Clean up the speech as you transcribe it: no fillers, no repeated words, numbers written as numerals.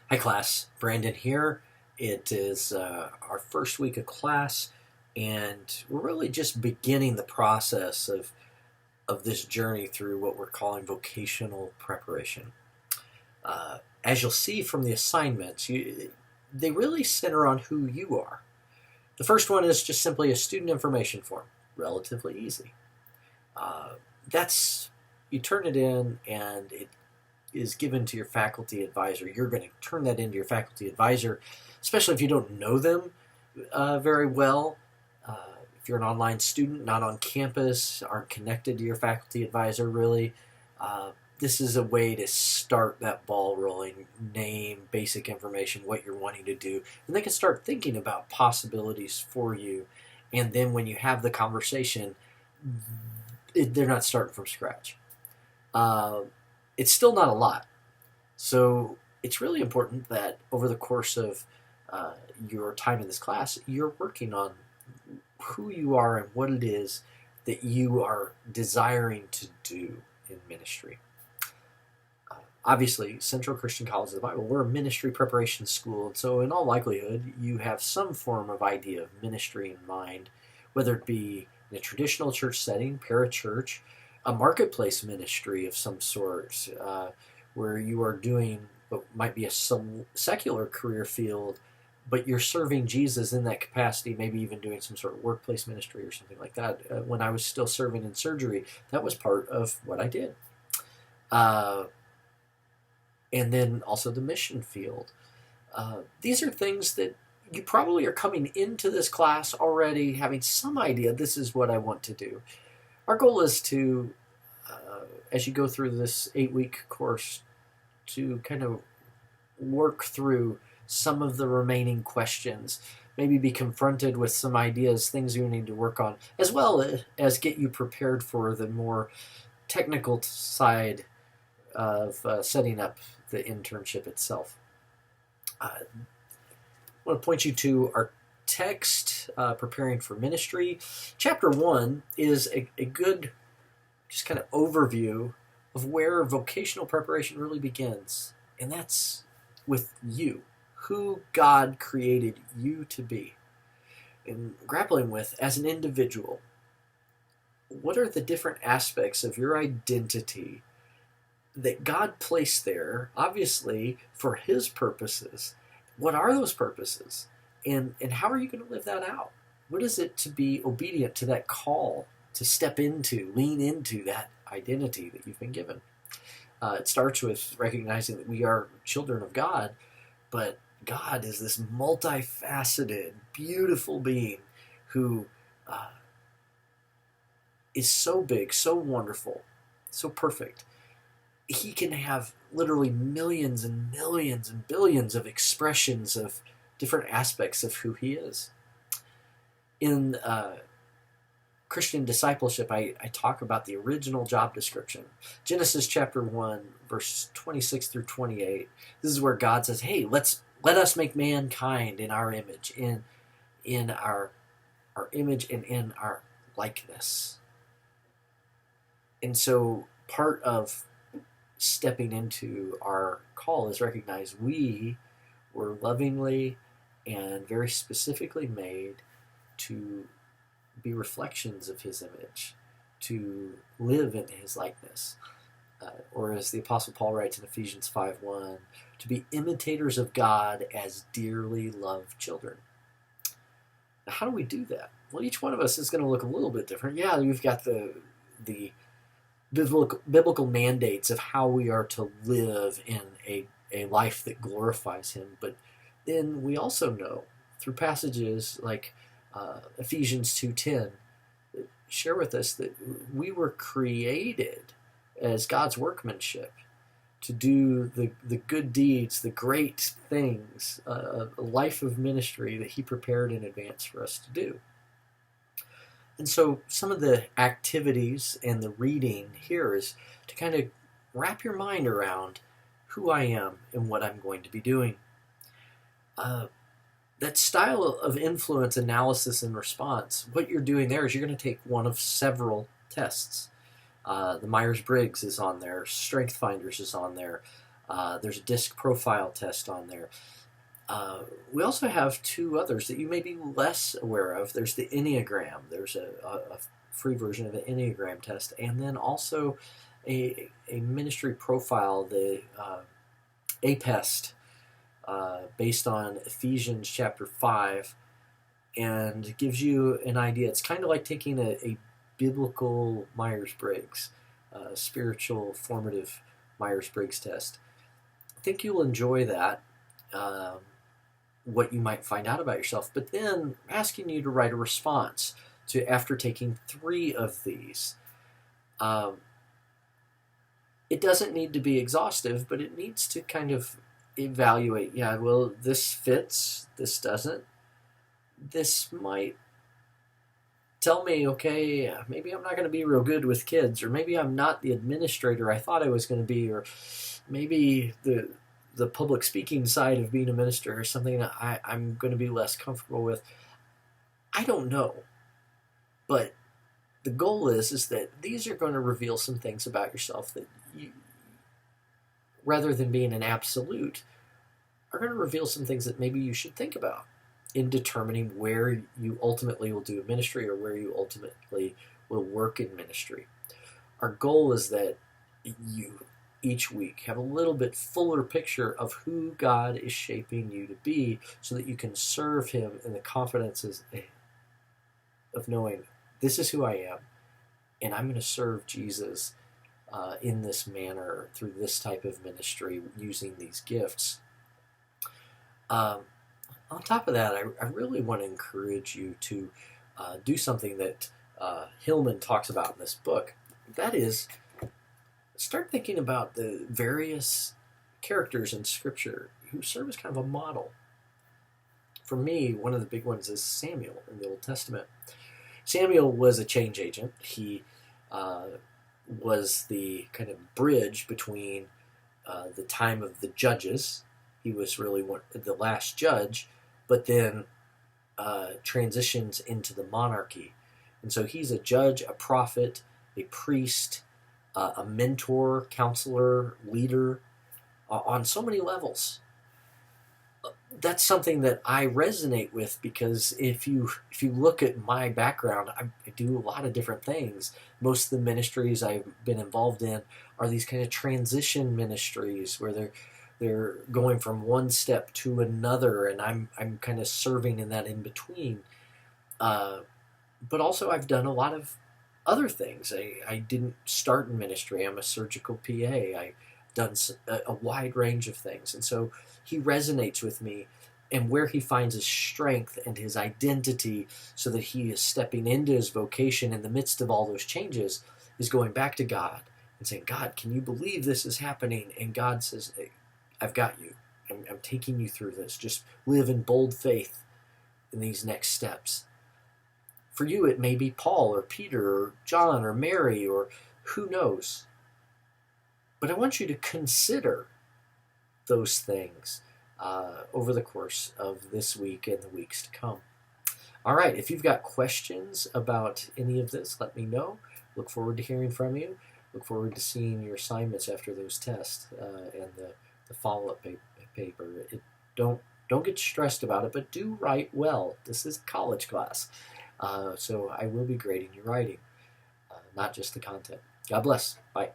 Hi class, Brandon here. It is our first week of class, and we're really just beginning the process of this journey through what we're calling vocational preparation. As you'll see from the assignments, they really center on who you are. The first one is just simply a student information form, relatively easy. Uh, that's you turn it in, and it is given to your faculty advisor. You're going to turn that into your faculty advisor, especially if you don't know them very well. Uh, if you're an online student, not on campus, aren't connected to your faculty advisor really, this is a way to start that ball rolling, name, basic information, what you're wanting to do, and they can start thinking about possibilities for you. And then when you have the conversation, they're not starting from scratch. Uh, it's still not a lot. So it's really important that over the course of your time in this class, you're working on who you are and what it is that you are desiring to do in ministry. Obviously, Central Christian College of the Bible, we're a ministry preparation school, and so in all likelihood, you have some form of idea of ministry in mind, whether it be in a traditional church setting, parachurch, a marketplace ministry of some sort, where you are doing what might be a secular career field, but you're serving Jesus in that capacity, maybe even doing some sort of workplace ministry or something like that. When I was still serving in surgery, that was part of what I did. And then also the mission field. These are things that you probably are coming into this class already having some idea, this is what I want to do. Our goal is to, as you go through this 8-week course, to kind of work through some of the remaining questions, maybe be confronted with some ideas, things you need to work on, as well as get you prepared for the more technical side of setting up the internship itself. I want to point you to our text, Preparing for Ministry. Chapter 1 is a good just kind of overview of where vocational preparation really begins, and that's with you, who God created you to be, and grappling with as an individual. What are the different aspects of your identity that God placed there, obviously, for His purposes? What are those purposes? And how are you going to live that out? What is it to be obedient to that call, to step into, lean into that identity that you've been given? It starts with recognizing that we are children of God, but God is this multifaceted, beautiful being who is so big, so wonderful, so perfect. He can have literally millions and millions and billions of expressions of different aspects of who He is. In Christian discipleship, I talk about the original job description. Genesis chapter 1, verse 26 through 28. This is where God says, hey, let us make mankind in our image, in our image and in our likeness. And so part of stepping into our call is recognize we were lovingly and very specifically made to be reflections of His image, to live in His likeness. Or as the Apostle Paul writes in Ephesians 5:1, to be imitators of God as dearly loved children. Now, how do we do that? Well, each one of us is going to look a little bit different. Yeah, we've got the biblical mandates of how we are to live in a life that glorifies Him. But then we also know through passages like Ephesians 2:10 that share with us that we were created as God's workmanship to do the good deeds, the great things, a life of ministry that He prepared in advance for us to do. And so some of the activities and the reading here is to kind of wrap your mind around who I am and what I'm going to be doing. That style of influence, analysis, and response, what you're doing there is you're going to take one of several tests. The Myers-Briggs is on there, Strength Finders is on there, There's a disc profile test on there. We also have two others that you may be less aware of. There's the Enneagram. There's a free version of an Enneagram test, and then also a ministry profile, the APEST, based on Ephesians chapter 5, and gives you an idea. It's kind of like taking a biblical Myers-Briggs, spiritual formative Myers-Briggs test. I think you'll enjoy that. What you might find out about yourself, but then asking you to write a response to after taking 3 of these. It doesn't need to be exhaustive, but it needs to kind of evaluate, yeah, well, this fits, this doesn't. This might tell me, okay, maybe I'm not going to be real good with kids, or maybe I'm not the administrator I thought I was going to be, or maybe the public speaking side of being a minister is something that I'm going to be less comfortable with. I don't know. But the goal is that these are going to reveal some things about yourself that you, rather than being an absolute, are going to reveal some things that maybe you should think about in determining where you ultimately will do ministry or where you ultimately will work in ministry. Our goal is that you each week have a little bit fuller picture of who God is shaping you to be, so that you can serve Him in the confidences of knowing, this is who I am, and I'm going to serve Jesus in this manner through this type of ministry using these gifts. On top of that, I really want to encourage you to do something that Hillman talks about in this book. That is, start thinking about the various characters in Scripture who serve as kind of a model. For me, one of the big ones is Samuel in the Old Testament. Samuel was a change agent. He was the kind of bridge between the time of the judges. He was really the last judge, but then transitions into the monarchy. And so he's a judge, a prophet, a priest, a mentor, counselor, leader, on so many levels. That's something that I resonate with, because if you look at my background, I do a lot of different things. Most of the ministries I've been involved in are these kind of transition ministries where they're going from one step to another, and I'm kind of serving in that in between. But also I've done a lot of other things. I didn't start in ministry. I'm a surgical PA. I've done a wide range of things. And so he resonates with me, and where he finds his strength and his identity so that he is stepping into his vocation in the midst of all those changes is going back to God and saying, God, can you believe this is happening? And God says, hey, I've got you. I'm taking you through this. Just live in bold faith in these next steps. For you, it may be Paul or Peter or John or Mary or who knows. But I want you to consider those things over the course of this week and the weeks to come. All right, if you've got questions about any of this, let me know. Look forward to hearing from you. Look forward to seeing your assignments after those tests and the follow-up paper. Don't get stressed about it, but do write well. This is a college class. So I will be grading your writing, not just the content. God bless. Bye.